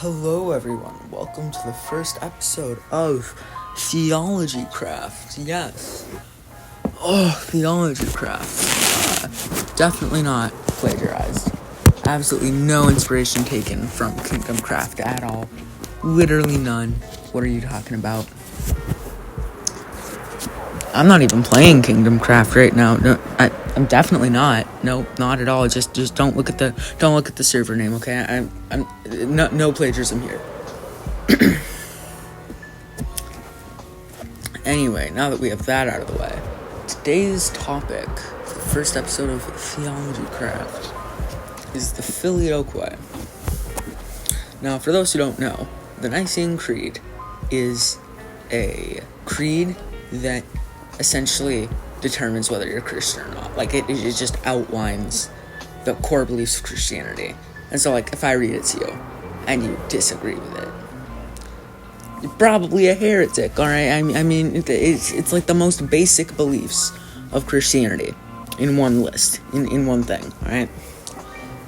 Hello everyone, welcome to the first episode of TheologyCraft. Yes. TheologyCraft. Definitely not plagiarized. Absolutely no inspiration taken from Kingdom Craft at all. Literally none. What are you talking about? I'm not even playing Kingdom Craft right now. No, I'm definitely not. No, not at all. Just don't look at the server name, okay? I'm no plagiarism here. Anyway, now that we have that out of the way, today's topic, the first episode of TheologyCraft, is the Filioque. Now, for those who don't know, the Nicene Creed is a creed that essentially determines whether you're Christian or not. Like, it just outlines the core beliefs of Christianity. And so, like, if I read it to you, and you disagree with it, you're probably a heretic, alright? I mean, it's like the most basic beliefs of Christianity in one list, in one thing, alright?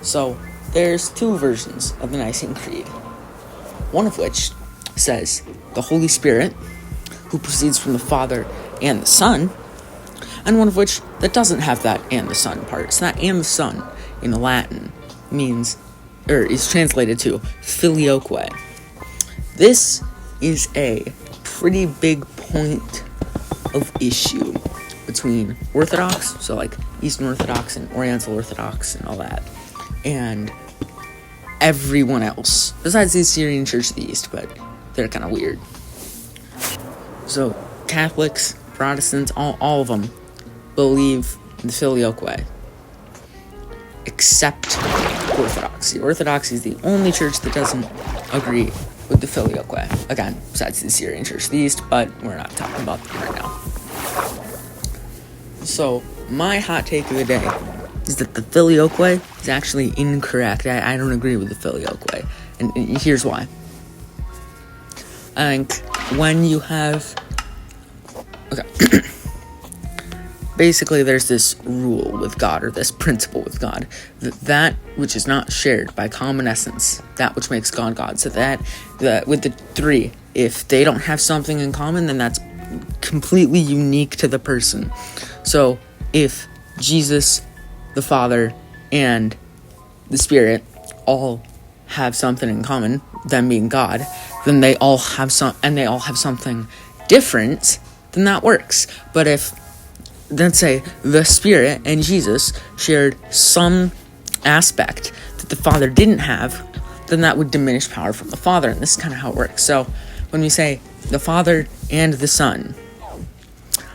So, there's two versions of the Nicene Creed. One of which says the Holy Spirit, who proceeds from the Father and the Son, and one of which that doesn't have that and the Son part. So that and the Son in Latin means, or is translated to Filioque. This is a pretty big point of issue between Orthodox, so like Eastern Orthodox and Oriental Orthodox and all that, and everyone else, besides the Syrian Church of the East, but they're kind of weird. So Catholics, Protestants, all of them believe in the Filioque, except Orthodoxy. Orthodoxy is the only church that doesn't agree with the Filioque. Again, besides the Syrian Church of the East, but we're not talking about them right now. So, my hot take of the day is that the Filioque is actually incorrect. I don't agree with the Filioque, and here's why. I think when you have... Okay. Basically, there's this rule with God, or this principle with God, that which is not shared by common essence, that which makes God God. So that with the three, if they don't have something in common, then that's completely unique to the person. So if Jesus, the Father, and the Spirit all have something in common, them being God, then they all have something different, then that works. But if, let's say, the Spirit and Jesus shared some aspect that the Father didn't have, then that would diminish power from the Father, and this is kind of how it works. So, when we say the Father and the Son,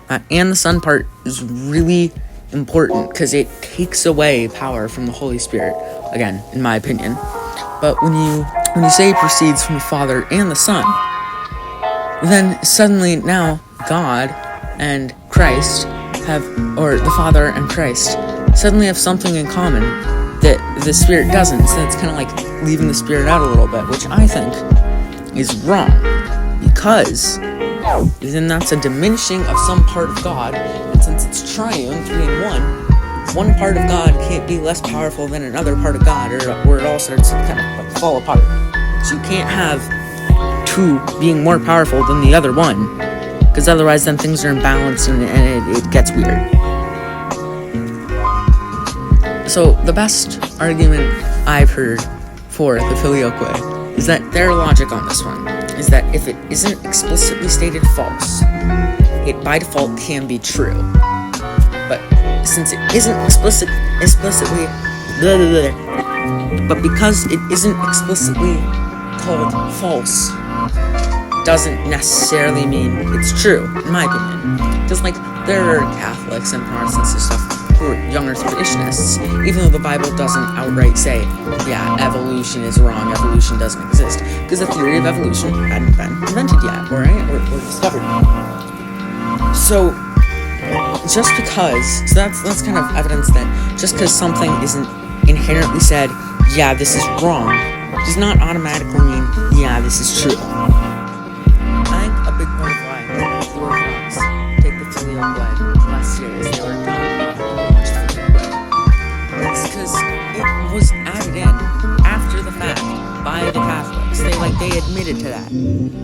that and the Son part is really important, because it takes away power from the Holy Spirit, again, in my opinion. But when you say it proceeds from the Father and the Son, then suddenly now God and Christ or the Father and Christ suddenly have something in common that the Spirit doesn't. So it's kind of like leaving the Spirit out a little bit, which I think is wrong, because then that's a diminishing of some part of God, and since it's triune, 3 in 1 part of God can't be less powerful than another part of God, or it all starts to kind of like fall apart. So you can't have two being more powerful than the other one, because otherwise then things are imbalanced and it gets weird. So the best argument I've heard for the Filioque is that their logic on this one is that if it isn't explicitly stated false, it by default can be true. But since it isn't explicitly but because it isn't explicitly called false, doesn't necessarily mean it's true, in my opinion. Because, like, there are Catholics and Protestants and stuff who are young Earth traditionists, even though the Bible doesn't outright say, yeah, evolution is wrong, evolution doesn't exist. Because the theory of evolution hadn't been invented yet, or discovered. So that's kind of evidence that just because something isn't inherently said, yeah, this is wrong, does not automatically mean, yeah, this is true. I think a big point of why the Orthodox take the Filioque less seriously, or don't much Filioque, is because it was added in after the fact by the Catholics. they admitted to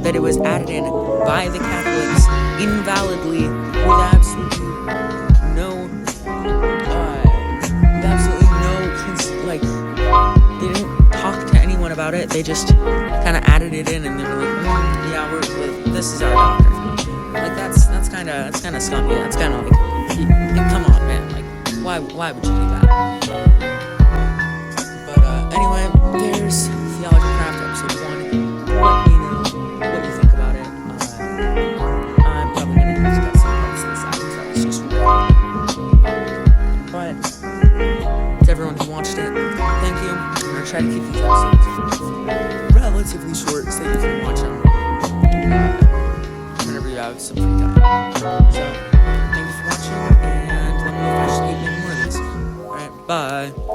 that it was added in by the Catholics invalidly with absolutely no they didn't talk to anyone about it. They just kind of added it in, and they were like, yeah, this is our doctrine. Like that's kind of scummy. That's kind of like, come on, man. Like, why would you do that? But anyway, there's TheologyCraft episode 1. Let me know what you think about it. I'm probably gonna use some parts of this out because it's just but to everyone who watched it, thank you. I'm gonna try to keep these episodes relatively short so that you can watch them whenever you have some free time. So, thank you for watching, and let me know if I should keep making more of these. Alright, bye.